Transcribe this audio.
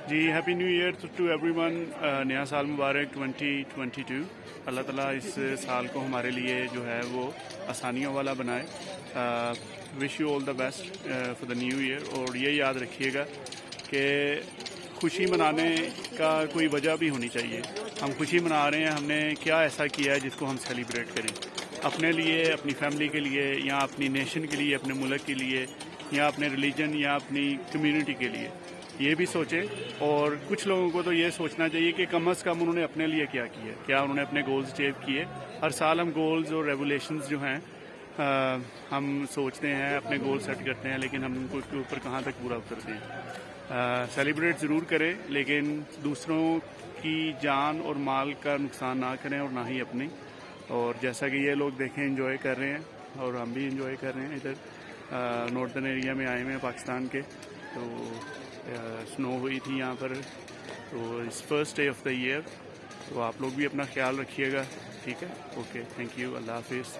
G happy new year to everyone ون. نیا سال مبارک 2022. اللہ تعالیٰ اس سال کو ہمارے لیے جو ہے وہ آسانیوں والا بنائے. Wish you all the best for the new year. اور یہ یاد رکھیے گا کہ خوشی منانے کا کوئی وجہ بھی ہونی چاہیے. ہم خوشی منا رہے ہیں، ہم نے کیا ایسا کیا ہے جس کو ہم سیلیبریٹ کریں، اپنے لیے، اپنی فیملی کے لیے، یا اپنی نیشن کے لیے، اپنے ملک کے لیے، یا اپنے ریلیجن یا اپنی کمیونٹی کے لیے. یہ بھی سوچیں. اور کچھ لوگوں کو تو یہ سوچنا چاہیے کہ کم از کم انہوں نے اپنے لیے کیا کیا، کیا انہوں نے اپنے گولز اچیو کیے. ہر سال ہم گولز اور ریولیشنز جو ہیں ہم سوچتے ہیں، اپنے گول سیٹ کرتے ہیں، لیکن ہم ان کو کے اوپر کہاں تک پورا اترتے ہیں. سیلیبریٹ ضرور کریں، لیکن دوسروں کی جان اور مال کا نقصان نہ کریں اور نہ ہی اپنی. اور جیسا کہ یہ لوگ دیکھیں انجوائے کر رہے ہیں اور ہم بھی انجوائے کر رہے ہیں. ادھر ناردرن ایریا میں آئے ہوئے ہیں پاکستان کے، تو سنو ہوئی تھی یہاں پر، تو اس first day of the year. تو آپ لوگ بھی اپنا خیال رکھیے گا. ٹھیک ہے، اوکے، تھینک یو، اللہ حافظ.